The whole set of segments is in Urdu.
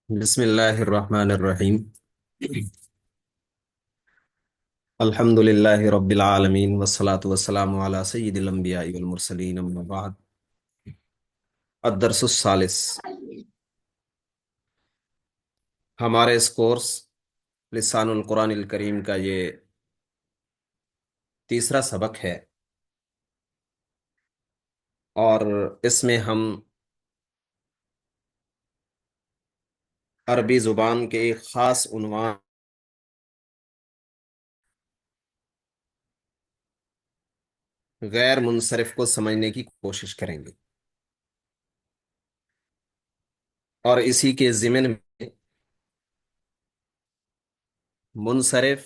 بسم الله الرحمن الرحيم. الحمد لله رب العالمين والصلاة والسلام على سيد الأنبياء والمرسلين أما بعد. الدرس الثالث. ہمارے اس کورس لسان القرآن الکریم کا یہ تیسرا سبق ہے، اور اس میں ہم عربی زبان کے ایک خاص عنوان غیر منصرف کو سمجھنے کی کوشش کریں گے، اور اسی کے ضمن میں منصرف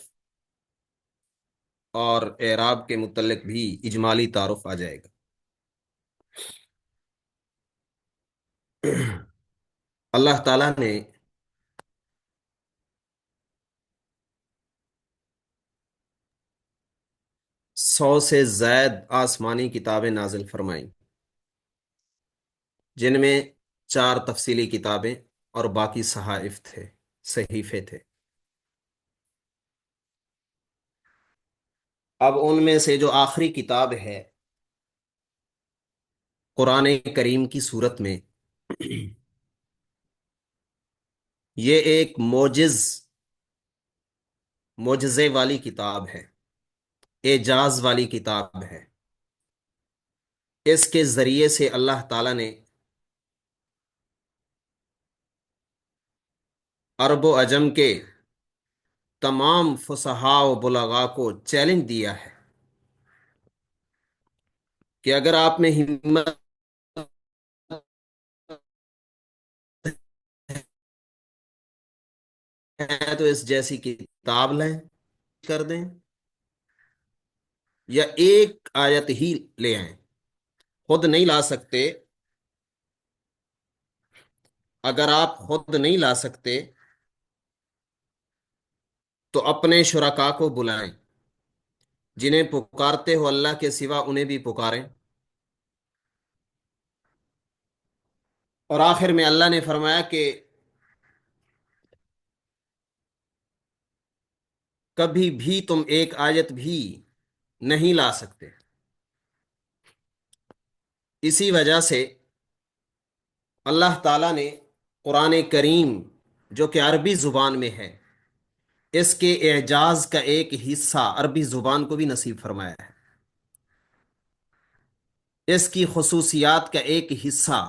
اور اعراب کے متعلق بھی اجمالی تعارف آ جائے گا۔ اللہ تعالیٰ نے سو سے زائد آسمانی کتابیں نازل فرمائیں، جن میں چار تفصیلی کتابیں اور باقی صحائف تھے، صحیفے تھے۔ اب ان میں سے جو آخری کتاب ہے قرآن کریم کی صورت میں، یہ ایک معجزے والی کتاب ہے، اعجاز والی کتاب ہے۔ اس کے ذریعے سے اللہ تعالیٰ نے عرب و عجم کے تمام فصحاء و بلغاء کو چیلنج دیا ہے کہ اگر آپ میں ہمت ہے تو اس جیسی کتاب لیں، کر دیں، یا ایک آیت ہی لے آئیں۔ خود نہیں لا سکتے، اگر آپ خود نہیں لا سکتے تو اپنے شرکا کو بلائیں، جنہیں پکارتے ہو اللہ کے سوا انہیں بھی پکاریں۔ اور آخر میں اللہ نے فرمایا کہ کبھی بھی تم ایک آیت بھی نہیں لا سکتے۔ اسی وجہ سے اللہ تعالیٰ نے قرآن کریم، جو کہ عربی زبان میں ہے، اس کے اعجاز کا ایک حصہ عربی زبان کو بھی نصیب فرمایا ہے، اس کی خصوصیات کا ایک حصہ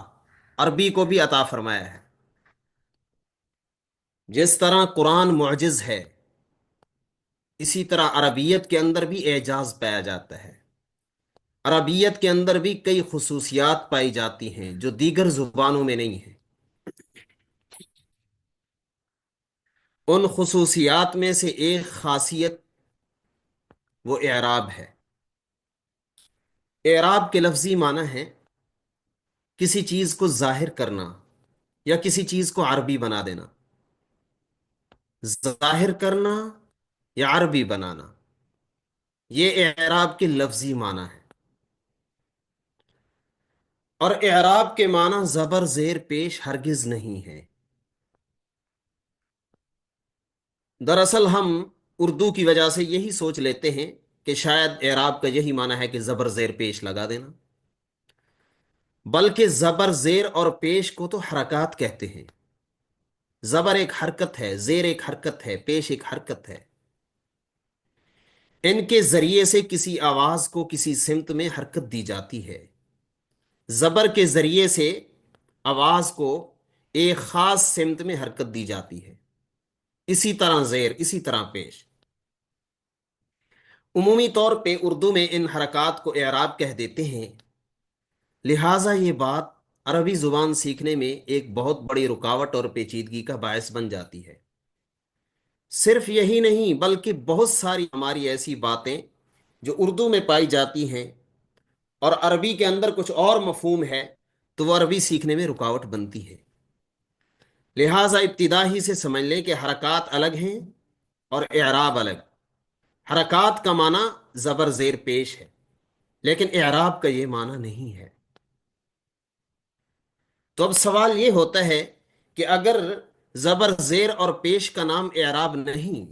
عربی کو بھی عطا فرمایا ہے۔ جس طرح قرآن معجز ہے، اسی طرح عربیت کے اندر بھی اعجاز پایا جاتا ہے۔ عربیت کے اندر بھی کئی خصوصیات پائی جاتی ہیں جو دیگر زبانوں میں نہیں ہیں۔ ان خصوصیات میں سے ایک خاصیت وہ اعراب ہے۔ اعراب کے لفظی معنی ہے کسی چیز کو ظاہر کرنا یا کسی چیز کو عربی بنا دینا، ظاہر کرنا یا عربی بنانا، یہ اعراب کے لفظی معنی ہے۔ اور اعراب کے معنی زبر زیر پیش ہرگز نہیں ہے۔ دراصل ہم اردو کی وجہ سے یہی سوچ لیتے ہیں کہ شاید اعراب کا یہی معنی ہے کہ زبر زیر پیش لگا دینا، بلکہ زبر زیر اور پیش کو تو حرکات کہتے ہیں۔ زبر ایک حرکت ہے، زیر ایک حرکت ہے، پیش ایک حرکت ہے۔ ان کے ذریعے سے کسی آواز کو کسی سمت میں حرکت دی جاتی ہے۔ زبر کے ذریعے سے آواز کو ایک خاص سمت میں حرکت دی جاتی ہے، اسی طرح زیر، اسی طرح پیش۔ عمومی طور پہ اردو میں ان حرکات کو اعراب کہہ دیتے ہیں، لہٰذا یہ بات عربی زبان سیکھنے میں ایک بہت بڑی رکاوٹ اور پیچیدگی کا باعث بن جاتی ہے۔ صرف یہی نہیں بلکہ بہت ساری ہماری ایسی باتیں جو اردو میں پائی جاتی ہیں اور عربی کے اندر کچھ اور مفہوم ہے، تو وہ عربی سیکھنے میں رکاوٹ بنتی ہے۔ لہٰذا ابتدا ہی سے سمجھ لیں کہ حرکات الگ ہیں اور اعراب الگ۔ حرکات کا معنی زبر زیر پیش ہے، لیکن اعراب کا یہ معنی نہیں ہے۔ تو اب سوال یہ ہوتا ہے کہ اگر زبر زیر اور پیش کا نام اعراب نہیں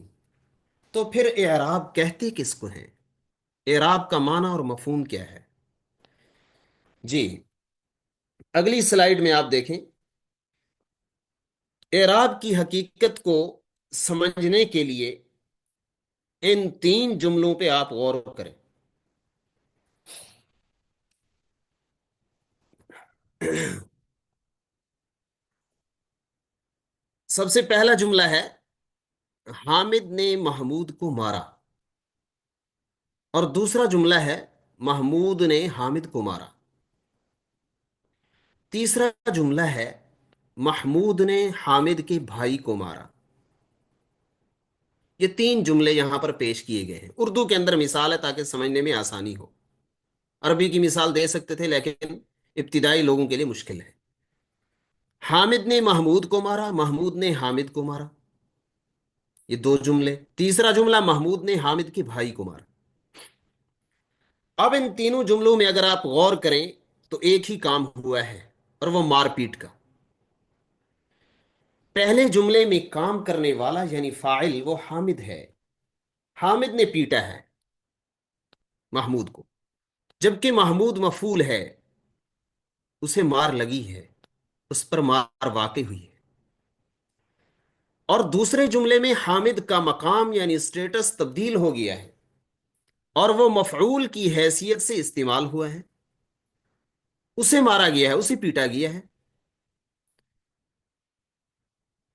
تو پھر اعراب کہتے کس کو ہیں؟ اعراب کا معنی اور مفہوم کیا ہے؟ جی، اگلی سلائیڈ میں آپ دیکھیں، اعراب کی حقیقت کو سمجھنے کے لیے ان تین جملوں پہ آپ غور کریں۔ سب سے پہلا جملہ ہے، حامد نے محمود کو مارا، اور دوسرا جملہ ہے، محمود نے حامد کو مارا۔ تیسرا جملہ ہے، محمود نے حامد کے بھائی کو مارا۔ یہ تین جملے یہاں پر پیش کیے گئے ہیں۔ اردو کے اندر مثال ہے تاکہ سمجھنے میں آسانی ہو، عربی کی مثال دے سکتے تھے لیکن ابتدائی لوگوں کے لیے مشکل ہے۔ حامد نے محمود کو مارا، محمود نے حامد کو مارا، یہ دو جملے۔ تیسرا جملہ، محمود نے حامد کے بھائی کو مارا۔ اب ان تینوں جملوں میں اگر آپ غور کریں تو ایک ہی کام ہوا ہے، اور وہ مار پیٹ کا۔ پہلے جملے میں کام کرنے والا یعنی فاعل وہ حامد ہے، حامد نے پیٹا ہے محمود کو، جبکہ محمود مفعول ہے، اسے مار لگی ہے، اس پر مار واقع ہوئی ہے۔ اور دوسرے جملے میں حامد کا مقام یعنی سٹیٹس تبدیل ہو گیا ہے، اور وہ مفعول کی حیثیت سے استعمال ہوا ہے، اسے مارا گیا ہے، اسے پیٹا گیا ہے،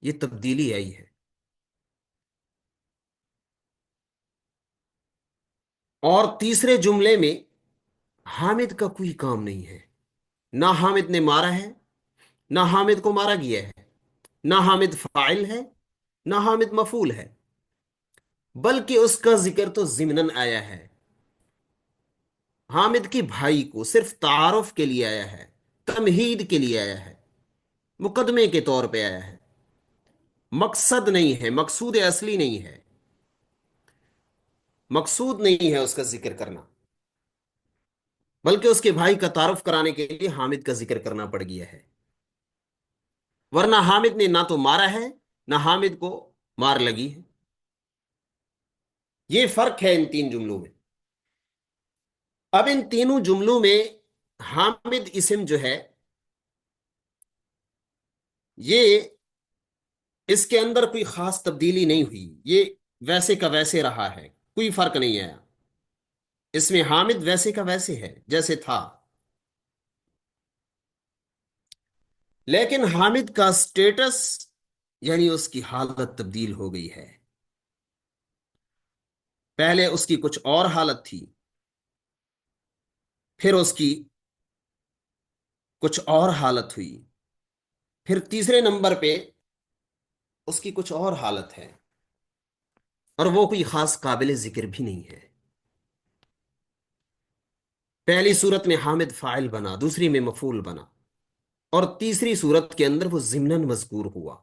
یہ تبدیلی آئی ہے۔ اور تیسرے جملے میں حامد کا کوئی کام نہیں ہے، نہ حامد نے مارا ہے، نہ حامد کو مارا گیا ہے، نہ حامد فاعل ہے، نہ حامد مفعول ہے، بلکہ اس کا ذکر تو ضمناً آیا ہے، حامد کے بھائی کو صرف تعارف کے لیے آیا ہے، تمہید کے لیے آیا ہے، مقدمے کے طور پہ آیا ہے، مقصد نہیں ہے، مقصود اصلی نہیں ہے، مقصود نہیں ہے اس کا ذکر کرنا، بلکہ اس کے بھائی کا تعارف کرانے کے لیے حامد کا ذکر کرنا پڑ گیا ہے، ورنہ حامد نے نہ تو مارا ہے، نہ حامد کو مار لگی ہے۔ یہ فرق ہے ان تین جملوں میں۔ اب ان تینوں جملوں میں حامد اسم جو ہے، یہ اس کے اندر کوئی خاص تبدیلی نہیں ہوئی، یہ ویسے کا ویسے رہا ہے، کوئی فرق نہیں آیا، اس میں حامد ویسے کا ویسے ہے جیسے تھا، لیکن حامد کا سٹیٹس یعنی اس کی حالت تبدیل ہو گئی ہے۔ پہلے اس کی کچھ اور حالت تھی، پھر اس کی کچھ اور حالت ہوئی، پھر تیسرے نمبر پہ اس کی کچھ اور حالت ہے، اور وہ کوئی خاص قابل ذکر بھی نہیں ہے۔ پہلی صورت میں حامد فاعل بنا، دوسری میں مفعول بنا، اور تیسری صورت کے اندر وہ ضمناً مذکور ہوا،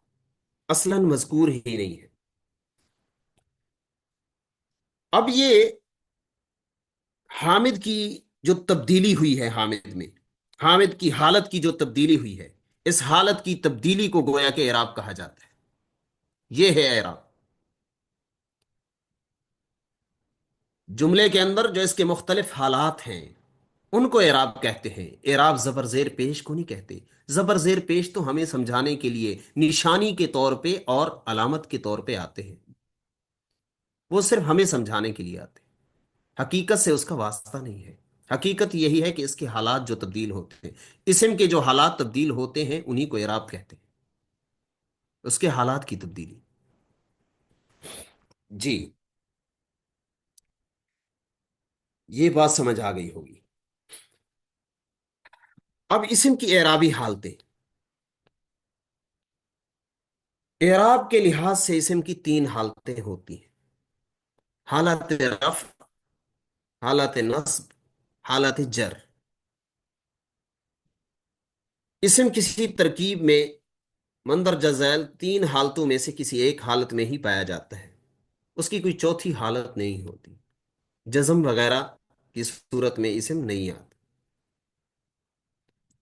اصلاً مذکور ہی نہیں ہے۔ اب یہ حامد کی جو تبدیلی ہوئی ہے، حامد میں حامد کی حالت کی جو تبدیلی ہوئی ہے، اس حالت کی تبدیلی کو گویا کہ اعراب کہا جاتا ہے۔ یہ ہے اعراب، جملے کے اندر جو اس کے مختلف حالات ہیں ان کو اعراب کہتے ہیں، اعراب زبر زیر پیش کو نہیں کہتے۔ زبر زیر پیش تو ہمیں سمجھانے کے لیے نشانی کے طور پہ اور علامت کے طور پہ آتے ہیں، وہ صرف ہمیں سمجھانے کے لیے آتے ہیں، حقیقت سے اس کا واسطہ نہیں ہے۔ حقیقت یہی ہے کہ اس کے حالات جو تبدیل ہوتے ہیں، اسم کے جو حالات تبدیل ہوتے ہیں انہی کو اعراب کہتے ہیں، اس کے حالات کی تبدیلی۔ جی، یہ بات سمجھ آ گئی ہوگی۔ اب اسم کی اعرابی حالتیں، اعراب کے لحاظ سے اسم کی تین حالتیں ہوتی ہیں: حالت رفع، حالت نصب، حالت جر۔ اسم کسی ترکیب میں مندرجہ ذیل تین حالتوں میں سے کسی ایک حالت میں ہی پایا جاتا ہے، اس کی کوئی چوتھی حالت نہیں ہوتی، جزم وغیرہ کی صورت میں اسم نہیں آتا۔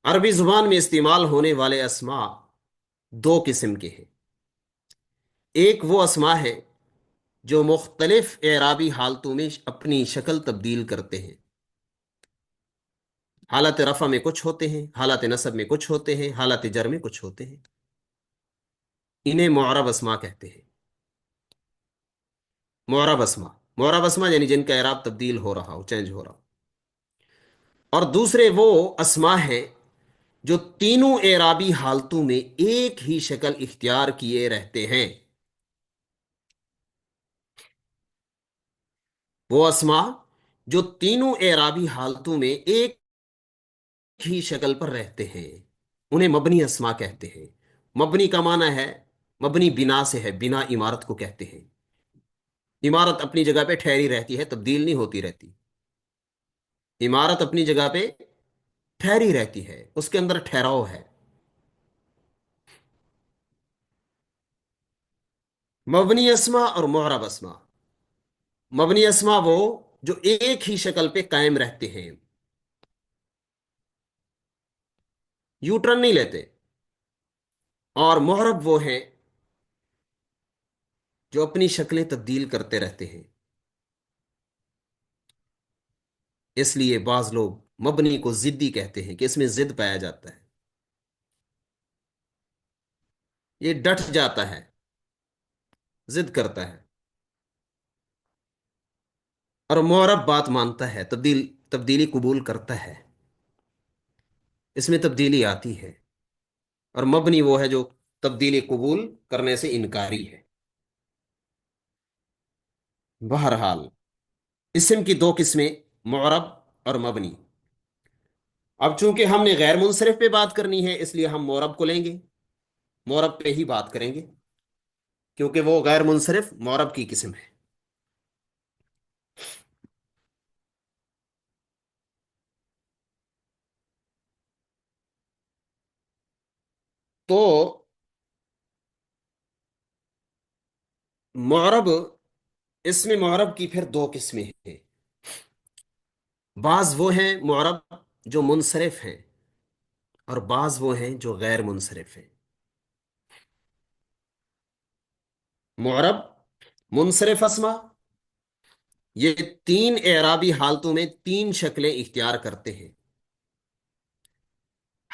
عربی زبان میں استعمال ہونے والے اسما دو قسم کے ہیں۔ ایک وہ اسما ہے جو مختلف اعرابی حالتوں میں اپنی شکل تبدیل کرتے ہیں۔ حالت رفع میں کچھ ہوتے ہیں، حالت نصب میں کچھ ہوتے ہیں، حالت جر میں کچھ ہوتے ہیں۔ انہیں معرب اسما کہتے ہیں۔ معرب اسما، معرب اسما یعنی جن کا اعراب تبدیل ہو رہا ہو، چینج ہو رہا ہو۔ اور دوسرے وہ اسما ہیں جو تینوں اعرابی حالتوں میں ایک ہی شکل اختیار کیے رہتے ہیں۔ وہ اسما جو تینوں اعرابی حالتوں میں ایک ہی شکل پر رہتے ہیں، انہیں مبنی اسما کہتے ہیں۔ مبنی کا معنی ہے، مبنی بنا سے ہے، بنا عمارت کو کہتے ہیں۔ عمارت اپنی جگہ پہ ٹھہری رہتی ہے، تبدیل نہیں ہوتی رہتی۔ عمارت اپنی جگہ پہ ٹھہری رہتی ہے، اس کے اندر ٹھہراؤ ہے۔ مبنی اسما اور معرب اسما، مبنی اسما وہ جو ایک ہی شکل پہ قائم رہتے ہیں، یو ٹرن نہیں لیتے، اور معرب وہ ہیں جو اپنی شکلیں تبدیل کرتے رہتے ہیں۔ اس لیے بعض لوگ مبنی کو ضدی کہتے ہیں کہ اس میں ضد پایا جاتا ہے، یہ ڈٹ جاتا ہے، ضد کرتا ہے۔ اور معرب بات مانتا ہے، تبدیلی قبول کرتا ہے، اس میں تبدیلی آتی ہے۔ اور مبنی وہ ہے جو تبدیلی قبول کرنے سے انکاری ہے۔ بہرحال اسم کی دو قسمیں، معرب اور مبنی۔ اب چونکہ ہم نے غیر منصرف پہ بات کرنی ہے، اس لیے ہم معرب کو لیں گے، معرب پہ ہی بات کریں گے، کیونکہ وہ غیر منصرف معرب کی قسم ہے۔ تو معرب، اسم معرب کی پھر دو قسمیں ہیں۔ بعض وہ ہیں معرب جو منصرف ہیں، اور بعض وہ ہیں جو غیر منصرف ہیں۔ معرب، منصرف اسما، یہ تین اعرابی حالتوں میں تین شکلیں اختیار کرتے ہیں۔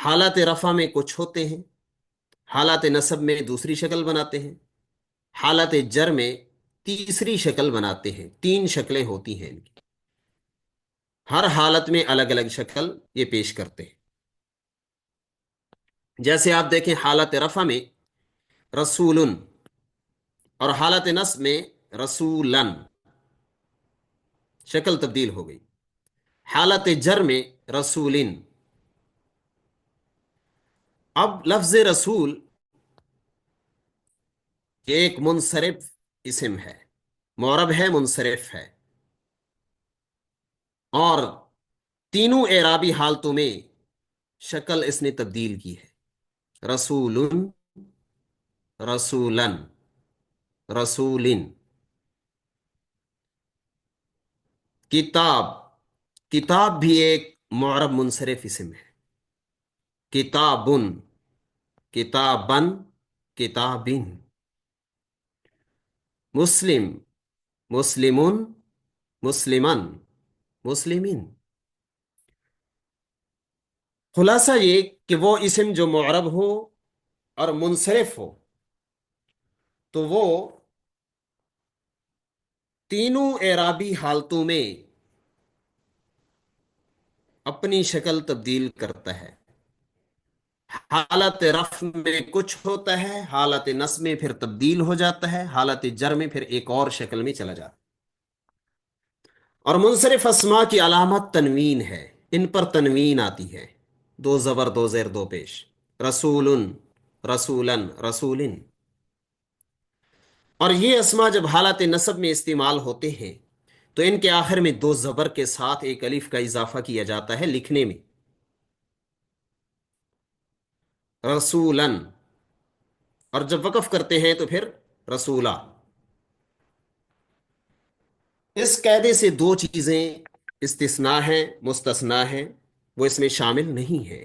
حالت رفع میں کچھ ہوتے ہیں، حالت نصب میں دوسری شکل بناتے ہیں، حالت جر میں تیسری شکل بناتے ہیں۔ تین شکلیں ہوتی ہیں ان کی، ہر حالت میں الگ الگ شکل یہ پیش کرتے ہیں۔ جیسے آپ دیکھیں حالت رفع میں رسول، اور حالت نصب میں رسولن، شکل تبدیل ہو گئی۔ حالت جر میں رسولن۔ اب لفظ رسول یہ ایک منصرف اسم ہے، معرب ہے، منصرف ہے، اور تینوں اعرابی حالتوں میں شکل اس نے تبدیل کی ہے۔ رسول، رسولن، رسولن۔ کتاب، کتاب بھی ایک معرب منصرف اسم ہے۔ کتابن، کتابن، کتابن۔ مسلم، مسلمن، مسلمن، مسلمین۔ خلاصہ یہ کہ وہ اسم جو معرب ہو اور منصرف ہو، تو وہ تینوں اعرابی حالتوں میں اپنی شکل تبدیل کرتا ہے۔ حالت رفع میں کچھ ہوتا ہے، حالت نصب میں پھر تبدیل ہو جاتا ہے، حالت جر میں پھر ایک اور شکل میں چلا جاتا ہے۔ اور منصرف اسما کی علامت تنوین ہے، ان پر تنوین آتی ہے، دو زبر دو زیر دو پیش۔ رسول، رسولن، رسولن۔ اور یہ اسما جب حالت نصب میں استعمال ہوتے ہیں تو ان کے آخر میں دو زبر کے ساتھ ایک الف کا اضافہ کیا جاتا ہے لکھنے میں، رسولن، اور جب وقف کرتے ہیں تو پھر رسولہ۔ اس قاعدے سے دو چیزیں استثناء ہیں، مستثنیٰ ہیں، وہ اس میں شامل نہیں ہیں۔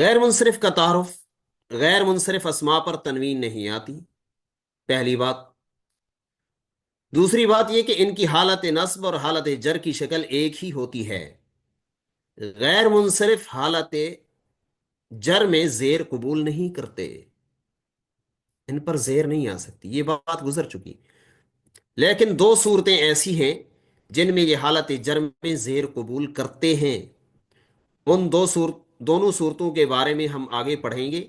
غیر منصرف کا تعارف: غیر منصرف اسما پر تنوین نہیں آتی، پہلی بات۔ دوسری بات یہ کہ ان کی حالت نصب اور حالت جر کی شکل ایک ہی ہوتی ہے۔ غیر منصرف حالت جر میں زیر قبول نہیں کرتے، ان پر زیر نہیں آ سکتی، یہ بات گزر چکی۔ لیکن دو صورتیں ایسی ہیں جن میں یہ حالت جر میں زیر قبول کرتے ہیں، ان دونوں صورتوں کے بارے میں ہم آگے پڑھیں گے۔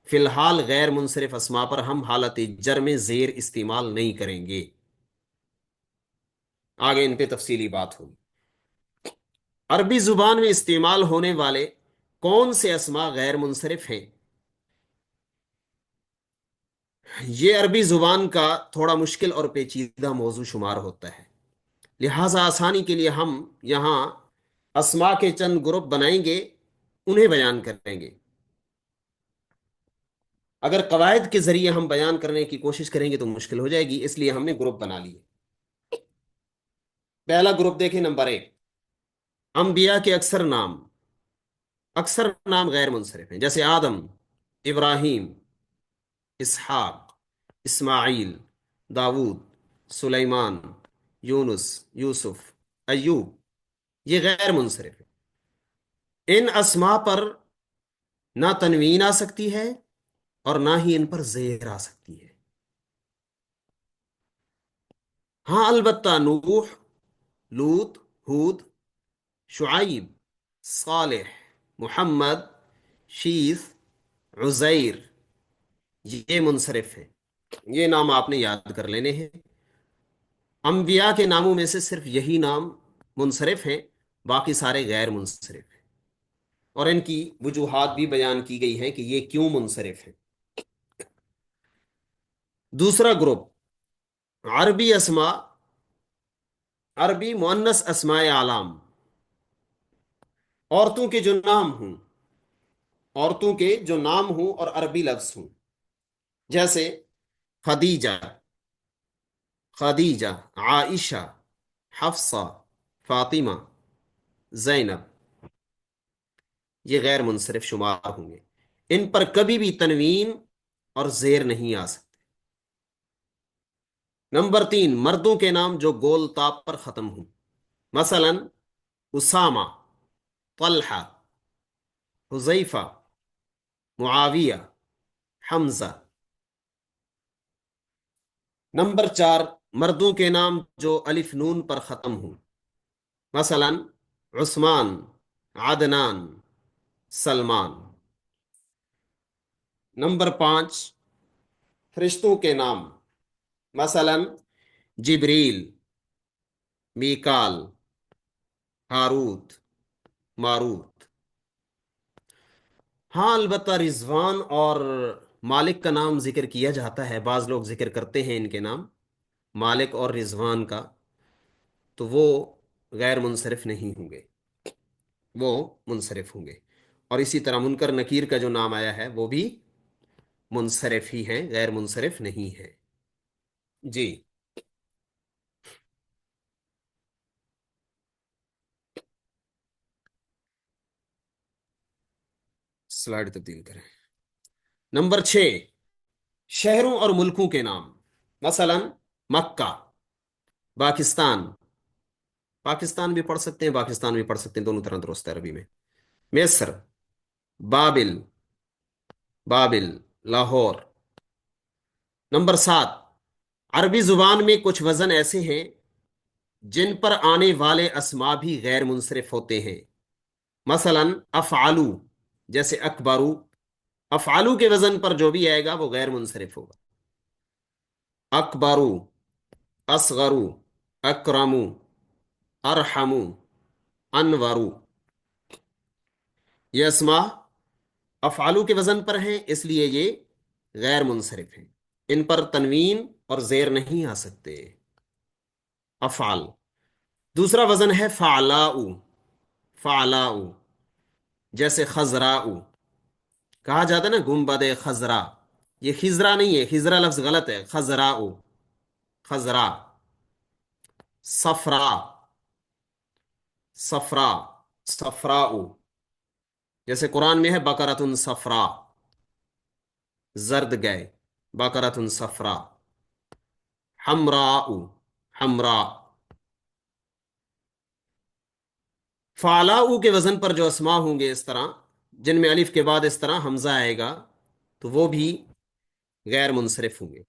فی الحال غیر منصرف اسما پر ہم حالت جر میں زیر استعمال نہیں کریں گے، آگے ان پہ تفصیلی بات ہوگی۔ عربی زبان میں استعمال ہونے والے کون سے اسما غیر منصرف ہیں؟ یہ عربی زبان کا تھوڑا مشکل اور پیچیدہ موضوع شمار ہوتا ہے، لہذا آسانی کے لیے ہم یہاں اسما کے چند گروپ بنائیں گے، انہیں بیان کریں گے۔ اگر قواعد کے ذریعے ہم بیان کرنے کی کوشش کریں گے تو مشکل ہو جائے گی، اس لیے ہم نے گروپ بنا لیے۔ پہلا گروپ دیکھیں، نمبر 1، انبیاء کے اکثر نام غیر منصرف ہیں، جیسے آدم، ابراہیم، اسحاق، اسماعیل، داود، سلیمان، یونس، یوسف، ایوب، یہ غیر منصرف ہیں۔ ان اسما پر نہ تنوین آ سکتی ہے اور نہ ہی ان پر زیر آ سکتی ہے۔ ہاں البتہ نوح، لوط، ہود، شعیب، صالح، محمد، شیث، عزیر، یہ منصرف ہیں، یہ نام آپ نے یاد کر لینے ہیں۔ انبیاء کے ناموں میں سے صرف یہی نام منصرف ہیں، باقی سارے غیر منصرف ہیں، اور ان کی وجوہات بھی بیان کی گئی ہیں کہ یہ کیوں منصرف ہیں۔ دوسرا گروپ، عربی عربی مؤنث اسماء اعلام، عورتوں کے جو نام ہوں، عورتوں کے جو نام ہوں اور عربی لفظ ہوں، جیسے خدیجہ، عائشہ، حفصہ، فاطمہ، زینب، یہ غیر منصرف شمار ہوں گے، ان پر کبھی بھی تنوین اور زیر نہیں آ سکتے۔ نمبر 3، مردوں کے نام جو گول تاپ پر ختم ہوں، مثلا اسامہ، طلحہ، حذیفہ، معاویہ، حمزہ۔ نمبر 4، مردوں کے نام جو الف نون پر ختم ہوں، مثلا عثمان، عدنان، سلمان۔ نمبر 5، فرشتوں کے نام، مثلا جبریل، میکال، ہاروت، ماروت۔ ہاں البتہ رضوان اور مالک کا نام ذکر کیا جاتا ہے، بعض لوگ ذکر کرتے ہیں ان کے نام، مالک اور رضوان کا، تو وہ غیر منصرف نہیں ہوں گے، وہ منصرف ہوں گے۔ اور اسی طرح منکر نکیر کا جو نام آیا ہے وہ بھی منصرف ہی ہیں، غیر منصرف نہیں ہے۔ جی، سلائڈ تبدیل کریں۔ نمبر 6، شہروں اور ملکوں کے نام، مثلا مکہ، پاکستان، پاکستان بھی پڑھ سکتے ہیں، پاکستان بھی پڑھ سکتے ہیں، دونوں طرح درست ہے عربی میں۔ مصر، بابل، لاہور۔ نمبر 7، عربی زبان میں کچھ وزن ایسے ہیں جن پر آنے والے اسما بھی غیر منصرف ہوتے ہیں، مثلا افعلو، جیسے اکبرو، افعلو کے وزن پر جو بھی آئے گا وہ غیر منصرف ہوگا۔ اکبرو، اصغرو، اکرمو، ارحمو، انورو، یہ اسما افعالو کے وزن پر ہیں، اس لیے یہ غیر منصرف ہیں، ان پر تنوین اور زیر نہیں آ سکتے۔ افعال۔ دوسرا وزن ہے فعلاؤ، فعلاؤ، جیسے خضراؤ، کہا جاتا ہے نا گنبد خضرا، یہ خضرا نہیں ہے، خضرا لفظ غلط ہے، خضراؤ، خضرا۔ صفرا، صفرا، صفراؤ، جیسے قرآن میں ہے بقرۃ صفرا، زرد گائے، بقرۃ صفرا، حمراء، حمراء. فعلاء کے وزن پر جو اسما ہوں گے اس طرح، جن میں الف کے بعد اس طرح حمزہ آئے گا، تو وہ بھی غیر منصرف ہوں گے.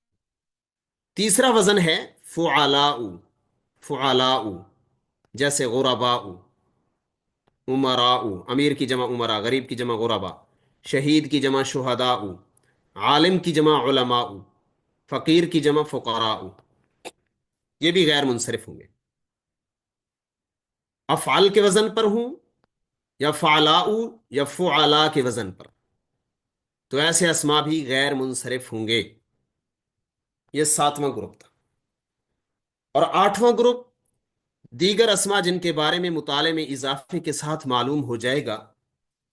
تیسرا وزن ہے فعلاء، فعلاء، جیسے غرباء، امراء، امیر کی جمع امراء، غریب کی جمع غربا، شہید کی جمع شہداء، عالم کی جمع علماء، فقیر کی جمع فقراء. یہ بھی غیر منصرف ہوں گے. افعال کے وزن پر ہوں، یا فعلاء، یا فعلا کے وزن پر، تو ایسے اسما بھی غیر منصرف ہوں گے. یہ ساتواں گروپ تھا. اور آٹھواں گروپ دیگر اسما جن کے بارے میں مطالعے میں اضافے کے ساتھ معلوم ہو جائے گا،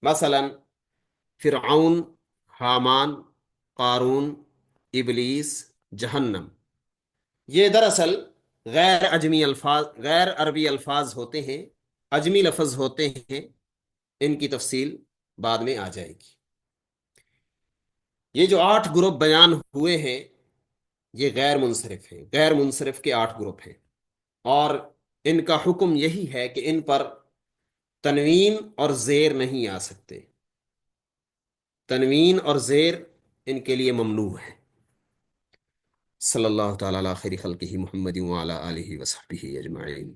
مثلا فرعون، حامان، قارون، ابلیس، جہنم. یہ دراصل غیر عربی الفاظ ہوتے ہیں، عجمی لفظ ہوتے ہیں. ان کی تفصیل بعد میں آ جائے گی. یہ جو 8 گروپ بیان ہوئے ہیں، یہ غیر منصرف ہیں. غیر منصرف کے 8 گروپ ہیں، اور ان کا حکم یہی ہے کہ ان پر تنوین اور زیر نہیں آ سکتے. تنوین اور زیر ان کے لیے ممنوع ہے. صلی اللہ تعالی علی خیر خلقہ محمد وعلی آلہ وصحبہ اجمعین.